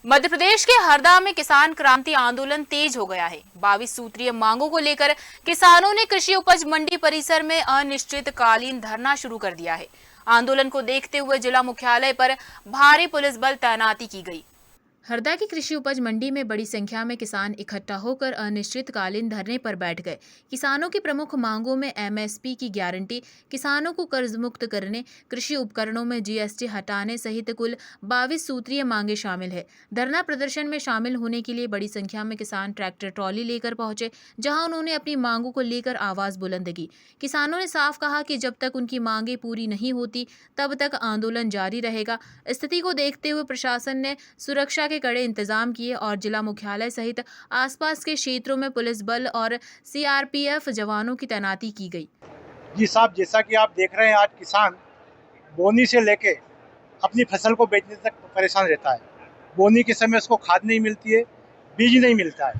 मध्य प्रदेश के हरदा में किसान क्रांति आंदोलन तेज हो गया है। 22 सूत्रीय मांगों को लेकर किसानों ने कृषि उपज मंडी परिसर में अनिश्चितकालीन धरना शुरू कर दिया है। आंदोलन को देखते हुए जिला मुख्यालय पर भारी पुलिस बल तैनाती की गई। हरदा की कृषि उपज मंडी में बड़ी संख्या में किसान इकट्ठा होकर अनिश्चितकालीन धरने पर बैठ गए। किसानों की प्रमुख मांगों में एमएसपी की गारंटी, किसानों को कर्ज मुक्त करने, कृषि उपकरणों में जीएसटी हटाने सहित कुल 22 सूत्रीय मांगे शामिल है। धरना प्रदर्शन में शामिल होने के लिए बड़ी संख्या में किसान ट्रैक्टर ट्रॉली लेकर पहुंचे, जहां उन्होंने अपनी मांगों को लेकर आवाज बुलंद की। किसानों ने साफ कहा कि जब तक उनकी मांगे पूरी नहीं होती तब तक आंदोलन जारी रहेगा। स्थिति को देखते हुए प्रशासन ने सुरक्षा के कड़े इंतजाम किए और जिला मुख्यालय सहित आसपास के क्षेत्रों में पुलिस बल और सीआरपीएफ जवानों की तैनाती की गई। जी साहब, जैसा कि आप देख रहे हैं, आज किसान बोनी से लेके अपनी फसल को बेचने तक परेशान रहता है। बोनी के समय उसको खाद नहीं मिलती है, बीज नहीं मिलता है।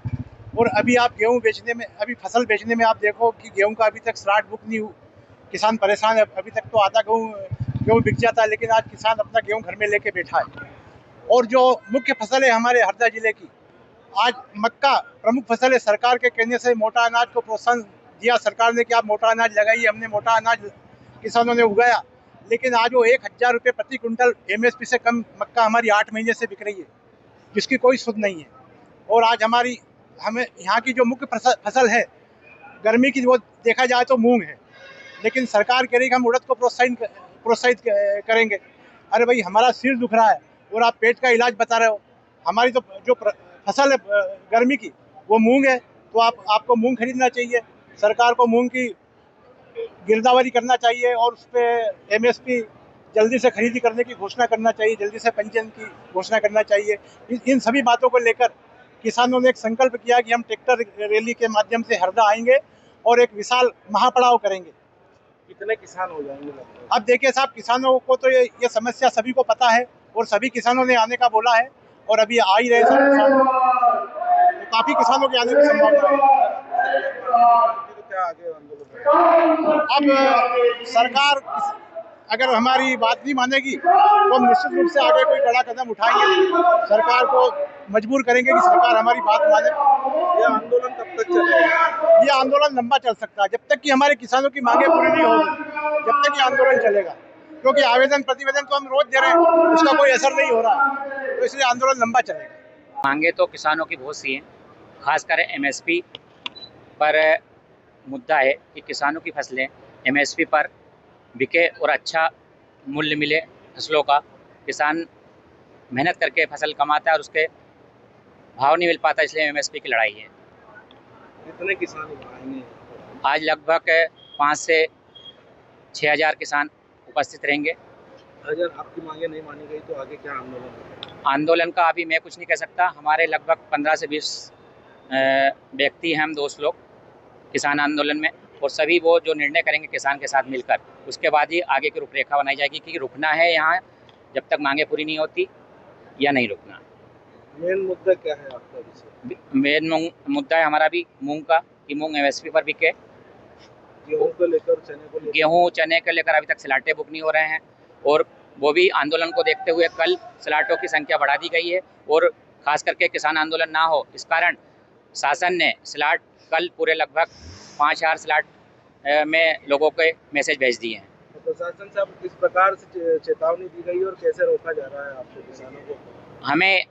और अभी आप गेहूं बेचने में, अभी फसल बेचने में आप देखो कि गेहूं का अभी तक स्लॉट बुक नहीं हुआ। किसान परेशान है। अभी तक तो आधा गेहूं बिक जाता है, लेकिन आज किसान अपना गेहूं घर में लेके बैठा है। और जो मुख्य फसल है हमारे हरदा जिले की, आज मक्का प्रमुख फसल है। सरकार के कहने से मोटा अनाज को प्रोत्साहन दिया सरकार ने कि आप मोटा अनाज लगाइए। हमने मोटा अनाज किसानों ने उगाया, लेकिन आज वो 1000 रुपये प्रति क्विंटल एमएसपी से कम मक्का हमारी 8 महीने से बिक रही है, जिसकी कोई सुध नहीं है। और आज हमें यहाँ की जो मुख्य फसल है गर्मी की, वो देखा जाए तो मूंग है, लेकिन सरकार कह रही कि हम उड़द को प्रोत्साहित करेंगे। अरे भाई, हमारा सिर दुख रहा है और आप पेट का इलाज बता रहे हो। हमारी तो जो फसल है गर्मी की, वो मूंग है, तो आपको मूंग खरीदना चाहिए। सरकार को मूंग की गिरदावरी करना चाहिए और उस पर एमएसपी जल्दी से खरीदी करने की घोषणा करना चाहिए, जल्दी से पंजीयन की घोषणा करना चाहिए। इन सभी बातों को लेकर किसानों ने एक संकल्प किया कि हम ट्रैक्टर रैली के माध्यम से हरदा आएंगे और एक विशाल महापड़ाव करेंगे। कितने किसान हो जाएंगे? अब देखिए साहब, किसानों को तो ये समस्या सभी को पता है और सभी किसानों ने आने का बोला है और अभी आ ही रहे सब किसान, तो काफी किसानों के आने की संभावना है। अब सरकार अगर हमारी बात नहीं मानेगी तो हम निश्चित रूप से आगे कोई बड़ा कदम उठाएंगे। सरकार को मजबूर करेंगे कि सरकार हमारी बात माने। ये आंदोलन कब तक चलेगा? ये आंदोलन लंबा चल सकता है, जब तक कि हमारे किसानों की मांगे पूरी नहीं होगी, जब तक ये आंदोलन चलेगा। क्योंकि आवेदन प्रतिवेदन तो हम रोज दे रहे हैं, उसका कोई असर नहीं हो रहा है, तो इसलिए आंदोलन लंबा चलेगा। मांगे तो किसानों की बहुत सी हैं, खासकर एमएसपी पर मुद्दा है कि किसानों की फसलें एमएसपी पर बिके और अच्छा मूल्य मिले फसलों का। किसान मेहनत करके फसल कमाता है और उसके भाव नहीं मिल पाता, इसलिए एमएसपी की लड़ाई है। कितने किसान आएंगे? आज लगभग 5 से 6000 किसान उपस्थित रहेंगे। अगर आपकी मांगे नहीं मानी गई तो आगे क्या आंदोलन होगा? आंदोलन का अभी मैं कुछ नहीं कह सकता। हमारे लगभग 15 से 20 व्यक्ति हैं, हम दोस्त लोग किसान आंदोलन में, और सभी वो जो निर्णय करेंगे किसान के साथ मिलकर, उसके बाद ही आगे की रूपरेखा बनाई जाएगी कि रुकना है यहाँ जब तक मांगे पूरी नहीं होती या नहीं रुकना। मेन मुद्दा क्या है आपका? मेन मुद्दा है हमारा भी मूंग का, कि मूंग एमएसपी पर बिके। गेहूं को लेकर, चने को लेकर, गेहूँ चने को लेकर अभी तक स्लाटे बुक नहीं हो रहे हैं, और वो भी आंदोलन को देखते हुए कल स्लाटों की संख्या बढ़ा दी गई है। और खास करके किसान आंदोलन ना हो, इस कारण शासन ने स्लाट कल पूरे लगभग 5000 स्लाट में लोगों के मैसेज भेज दिए हैं। तो प्रशासन से अब किस प्रकार से चेतावनी दी गई और कैसे रोका जा रहा है आपको किसानों को? हमें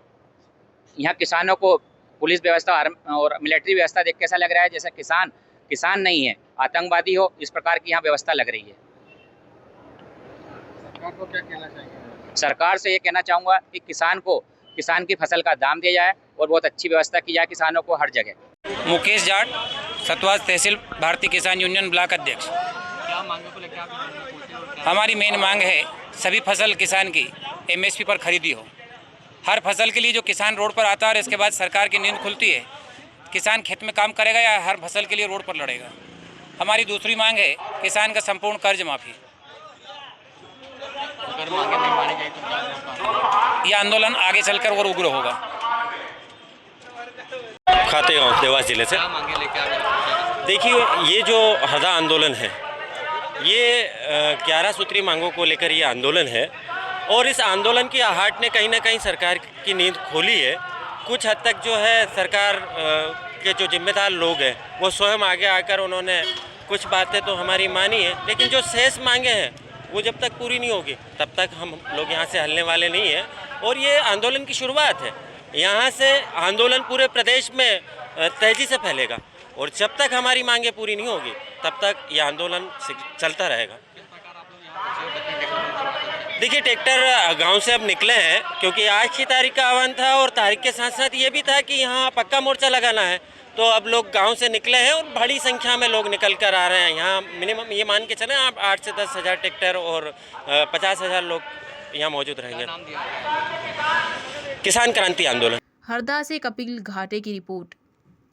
यहाँ किसानों को पुलिस व्यवस्था और मिलिट्री व्यवस्था देख के ऐसा लग रहा है जैसे किसान नहीं है, आतंकवादी हो, इस प्रकार की यहाँ व्यवस्था लग रही है। सरकार को क्या कहना चाहिए? सरकार से ये कहना चाहूँगा कि किसान की फसल का दाम दिया जाए और बहुत अच्छी व्यवस्था की जाए किसानों को हर जगह। मुकेश जाट, सतवाज तहसील, भारतीय किसान यूनियन ब्लॉक अध्यक्ष। क्या मांगों को लेकर हमारी मेन मांग है सभी फसल किसान की एमएसपी पर खरीदी हो। हर फसल के लिए जो किसान रोड पर आता है और इसके बाद सरकार की नींद खुलती है, किसान खेत में काम करेगा या हर फसल के लिए रोड पर लड़ेगा। हमारी दूसरी मांग है किसान का संपूर्ण कर्ज माफ़ी। अगर मांगे नहीं मानी जाए तो यह आंदोलन आगे चलकर और उग्र होगा। खातेगांव देवास जिले से। मांगे लेकर देखिए, ये जो हरदा आंदोलन है, ये 11 सूत्री मांगों को लेकर ये आंदोलन है। और इस आंदोलन की आहट ने कहीं ना कहीं सरकार की नींद खोली है। कुछ हद तक जो है सरकार के जो जिम्मेदार लोग हैं वो स्वयं आगे आकर उन्होंने कुछ बातें तो हमारी मानी है, लेकिन जो शेष मांगे हैं वो जब तक पूरी नहीं होगी तब तक हम लोग यहाँ से हलने वाले नहीं हैं। और ये आंदोलन की शुरुआत है, यहाँ से आंदोलन पूरे प्रदेश में तेज़ी से फैलेगा और जब तक हमारी मांगे पूरी नहीं होगी तब तक ये आंदोलन चलता रहेगा। देखिए, ट्रैक्टर गांव से अब निकले हैं क्योंकि आज की तारीख का आह्वान था और तारीख के साथ साथ ये भी था कि यहाँ पक्का मोर्चा लगाना है, तो अब लोग गांव से निकले हैं और बड़ी संख्या में लोग निकल कर आ रहे हैं। यहाँ मिनिमम ये मान के चलें आप 8 से 10 हज़ार ट्रैक्टर और 50,000 लोग यहाँ मौजूद रहेंगे। किसान क्रांति आंदोलन। हरदा से कपिल घाटे की रिपोर्ट।